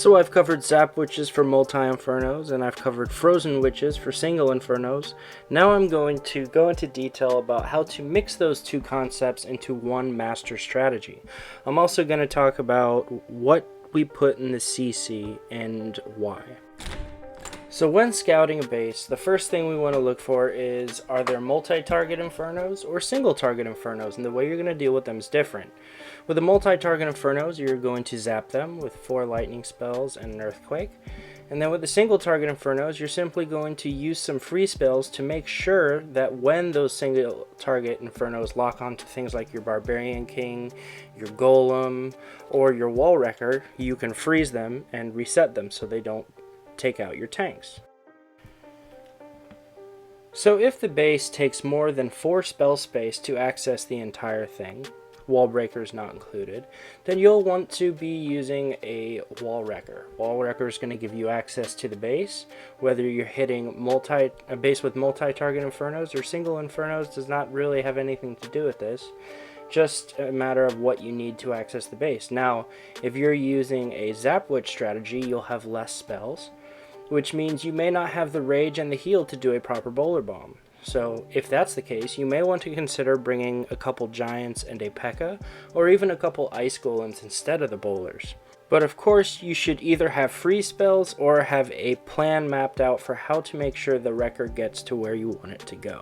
So I've covered Zap Witches for multi-infernos, and I've covered Frozen Witches for single infernos. Now I'm going to go into detail about how to mix those two concepts into one master strategy. I'm also going to talk about what we put in the CC and why. So when scouting a base, the first thing we want to look for is, are there multi-target infernos or single-target infernos? And the way you're going to deal with them is different. With the multi-target infernos, you're going to zap them with 4 lightning spells and an earthquake. And then with the single-target infernos, you're simply going to use some free spells to make sure that when those single-target infernos lock onto things like your Barbarian King, your Golem, or your Wall Wrecker, you can freeze them and reset them so they don't take out your tanks. So if the base takes more than 4 spell space to access the entire thing, wall breakers not included, then you'll want to be using a wall wrecker. Wall wrecker is going to give you access to the base. Whether you're hitting a base with multi-target infernos or single infernos does not really have anything to do with this. Just a matter of what you need to access the base. Now, if you're using a Zap Witch strategy, you'll have less spells, which means you may not have the rage and the heal to do a proper bowler bomb. So if that's the case, you may want to consider bringing a couple giants and a P.E.K.K.A, or even a couple ice golems instead of the bowlers. But of course, you should either have free spells or have a plan mapped out for how to make sure the wrecker gets to where you want it to go.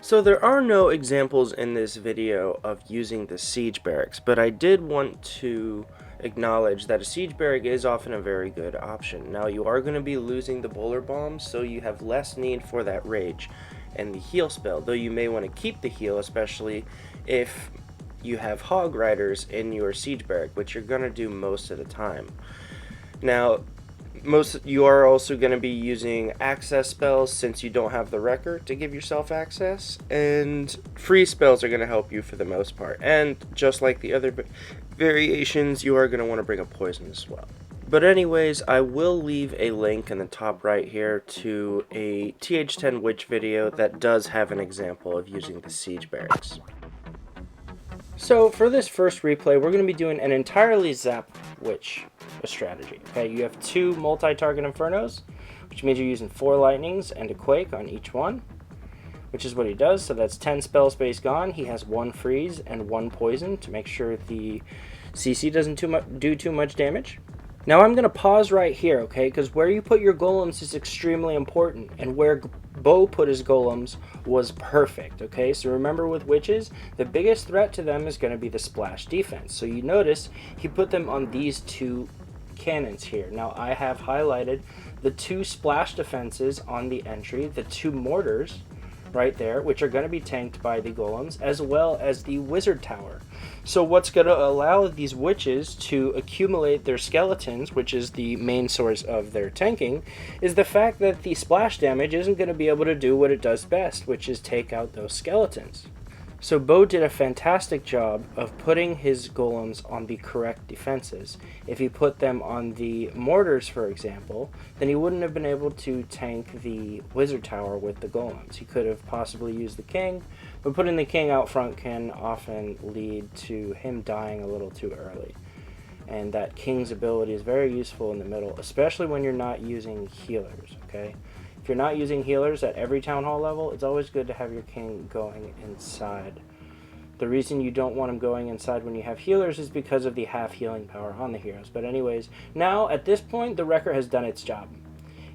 So there are no examples in this video of using the siege barracks, but I did want to acknowledge that a siege barrack is often a very good option. Now you are going to be losing the bowler bombs, so you have less need for that rage and the heal spell, though you may want to keep the heal, especially if you have hog riders in your siege barrack, which you're going to do most of the time. Now you are also going to be using access spells since you don't have the wrecker to give yourself access, and free spells are going to help you for the most part. And just like the other variations, you are going to want to bring a poison as well. But anyways, I will leave a link in the top right here to a TH10 witch video that does have an example of using the siege barracks. So for this first replay, we're going to be doing an entirely Zap Witch strategy. Okay, you have 2 multi-target infernos, which means you're using 4 lightnings and a quake on each one, which is what he does. So that's 10 spell space gone. He has 1 freeze and 1 poison to make sure the CC doesn't do too much damage. Now I'm going to pause right here, okay, because where you put your golems is extremely important, and where Bo put his golems was perfect, okay? So remember, with witches, the biggest threat to them is going to be the splash defense. So you notice he put them on these 2 cannons here. Now I have highlighted the 2 splash defenses on the entry, the 2 mortars right there, which are going to be tanked by the golems, as well as the wizard tower. So what's going to allow these witches to accumulate their skeletons, which is the main source of their tanking, is the fact that the splash damage isn't going to be able to do what it does best, which is take out those skeletons. So Bo did a fantastic job of putting his golems on the correct defenses. If he put them on the mortars, for example, then he wouldn't have been able to tank the wizard tower with the golems. He could have possibly used the king, but putting the king out front can often lead to him dying a little too early. And that king's ability is very useful in the middle, especially when you're not using healers, okay? If you're not using healers at every town hall level, it's always good to have your king going inside. The reason you don't want him going inside when you have healers is because of the half healing power on the heroes. But anyways, now at this point, the wrecker has done its job.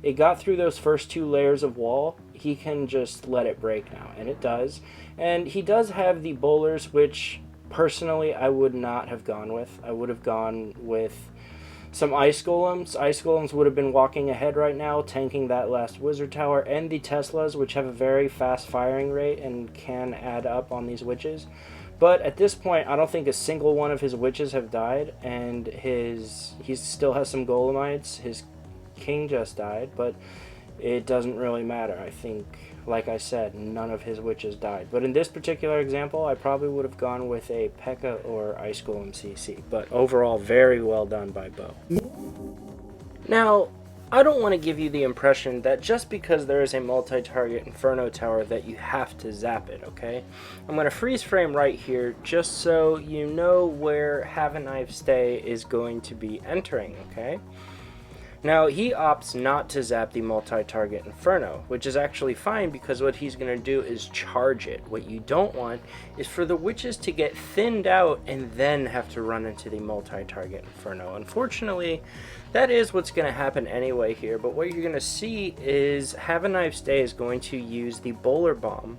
It got through those first 2 layers of wall. He can just let it break now, and it does. And he does have the bowlers, which personally I would not have gone with. I would have gone with some ice golems. Ice golems would have been walking ahead right now, tanking that last wizard tower, and the Teslas, which have a very fast firing rate and can add up on these witches. But at this point, I don't think a single one of his witches have died, and he still has some golemites. His king just died, but it doesn't really matter. I think, like I said, none of his witches died. But in this particular example, I probably would have gone with a P.E.K.K.A or Ice Golem CC. But overall, very well done by Bo. Now, I don't want to give you the impression that just because there is a multi-target Inferno Tower that you have to zap it, okay? I'm going to freeze frame right here just so you know where Have a Knife Stay is going to be entering, okay? Now, he opts not to zap the multi-target Inferno, which is actually fine because what he's going to do is charge it. What you don't want is for the witches to get thinned out and then have to run into the multi-target Inferno. Unfortunately, that is what's going to happen anyway here, but what you're going to see is Have a Knife Stay is going to use the Bowler Bomb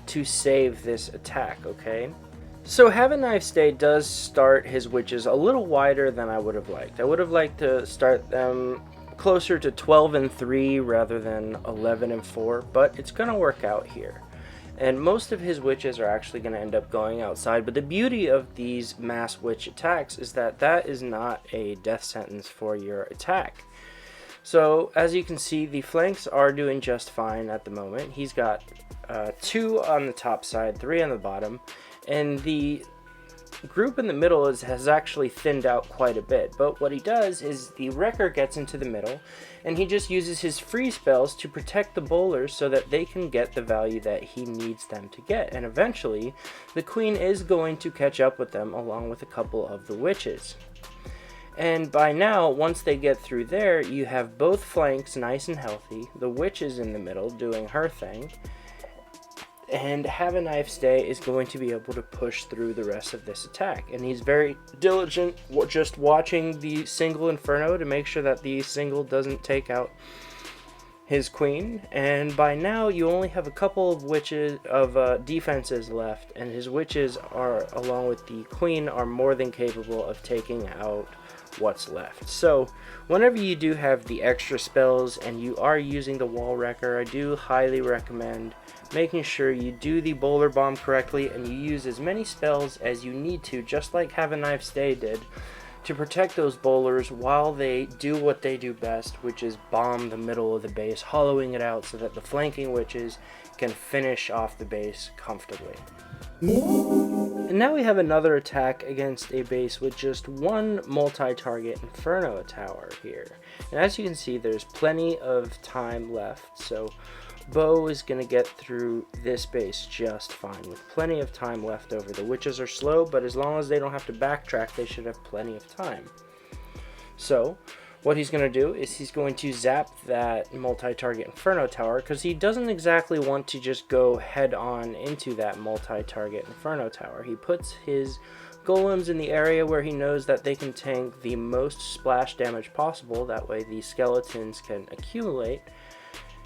to save this attack, okay? So Have a Knife Stay does start his witches a little wider than I would have liked. I would have liked to start them closer to 12 and 3 rather than 11 and 4, but it's going to work out here. And most of his witches are actually going to end up going outside, but the beauty of these mass witch attacks is that that is not a death sentence for your attack. So as you can see, the flanks are doing just fine at the moment. He's got 2 on the top side, 3 on the bottom, and the group in the middle has actually thinned out quite a bit. But what he does is the Wrecker gets into the middle, and he just uses his free spells to protect the bowlers so that they can get the value that he needs them to get. And eventually, the Queen is going to catch up with them along with a couple of the witches. And by now, once they get through there, you have both flanks nice and healthy, the witch is in the middle doing her thing, and Have a Knife Stay is going to be able to push through the rest of this attack. And he's very diligent just watching the single Inferno to make sure that the single doesn't take out his Queen. And by now you only have a couple of witches of defenses left, and his witches are, along with the Queen, are more than capable of taking out what's left. So whenever you do have the extra spells and you are using the Wall Wrecker, I do highly recommend making sure you do the Bowler Bomb correctly and you use as many spells as you need to, just like Have a Knife Stay did, to protect those bowlers while they do what they do best, which is bomb the middle of the base, hollowing it out so that the flanking witches can finish off the base comfortably. And now we have another attack against a base with just one multi-target Inferno Tower here. And as you can see, there's plenty of time left, so Bo is going to get through this base just fine with plenty of time left over. The witches are slow, but as long as they don't have to backtrack, they should have plenty of time. So what he's going to do is he's going to zap that multi-target Inferno Tower because he doesn't exactly want to just go head on into that multi-target Inferno Tower. He puts his golems in the area where he knows that they can tank the most splash damage possible. That way the skeletons can accumulate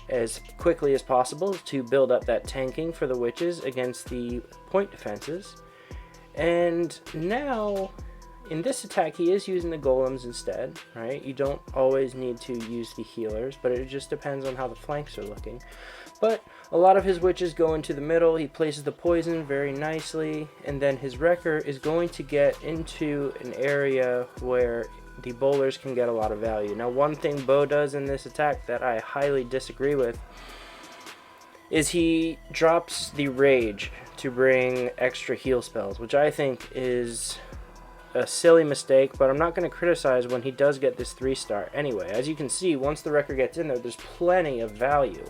as quickly as possible to build up that tanking for the witches against the point defenses. And now in this attack he is using the golems instead, right? You don't always need to use the healers, but it just depends on how the flanks are looking. But a lot of his witches go into the middle. He places the poison very nicely, and then his Wrecker is going to get into an area where the bowlers can get a lot of value. Now, one thing Bo does in this attack that I highly disagree with is he drops the Rage to bring extra heal spells, which I think is a silly mistake, but I'm not going to criticize when he does get this 3-star. Anyway, as you can see, once the Wrecker gets in there, there's plenty of value,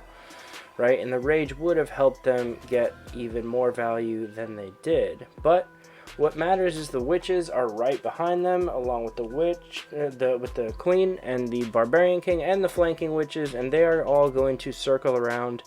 right? And the Rage would have helped them get even more value than they did. But what matters is the witches are right behind them, along with the Queen and the Barbarian King and the flanking witches, and they are all going to circle around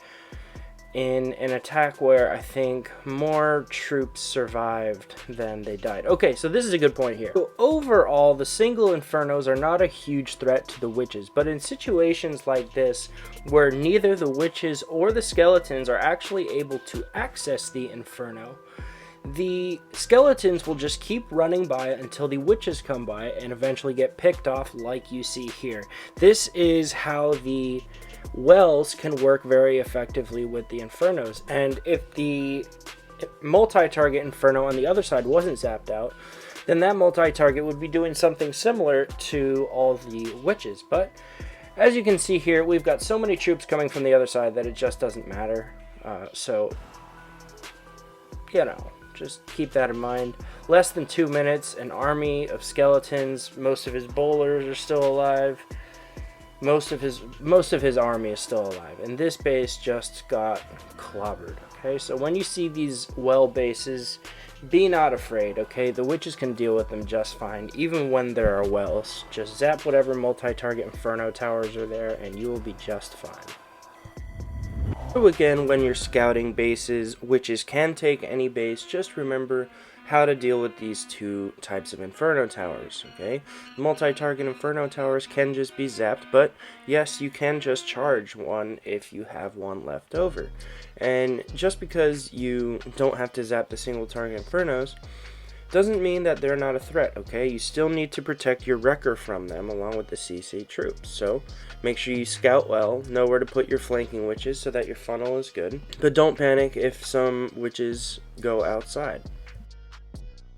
in an attack where I think more troops survived than they died. Okay, so this is a good point here. So overall, the single Infernos are not a huge threat to the witches, but in situations like this, where neither the witches or the skeletons are actually able to access the Inferno, the skeletons will just keep running by until the witches come by and eventually get picked off like you see here. This is how the wells can work very effectively with the Infernos. And if the multi-target Inferno on the other side wasn't zapped out, then that multi-target would be doing something similar to all the witches. But as you can see here, we've got so many troops coming from the other side that it just doesn't matter. So, you know, just keep that in mind. Less than 2 minutes, an army of skeletons, most of his bowlers are still alive. most of his army is still alive, and this base just got clobbered. Okay, so when you see these well bases, be not afraid. Okay, the witches can deal with them just fine, even when there are wells. Just zap whatever multi-target inferno towers are there, and you will be just fine. So again, when you're scouting bases, witches can take any base. Just remember how to deal with these two types of inferno towers. Okay, multi-target inferno towers can just be zapped, but yes, you can just charge one if you have one left over. And just because you don't have to zap the single target infernos doesn't mean that they're not a threat. Okay, you still need to protect your wrecker from them along with the CC troops. So make sure you scout well, know where to put your flanking witches so that your funnel is good, but don't panic if some witches go outside.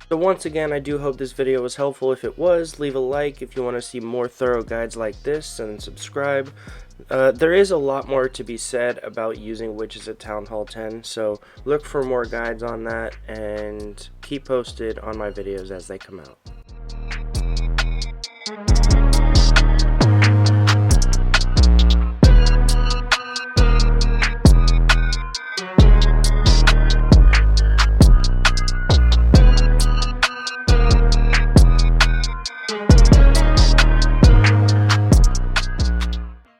So once again, I do hope this video was helpful. If it was, leave a like. If you want to see more thorough guides like this, and subscribe. There is a lot more to be said about using witches at Town Hall 10, so look for more guides on that, and keep posted on my videos as they come out.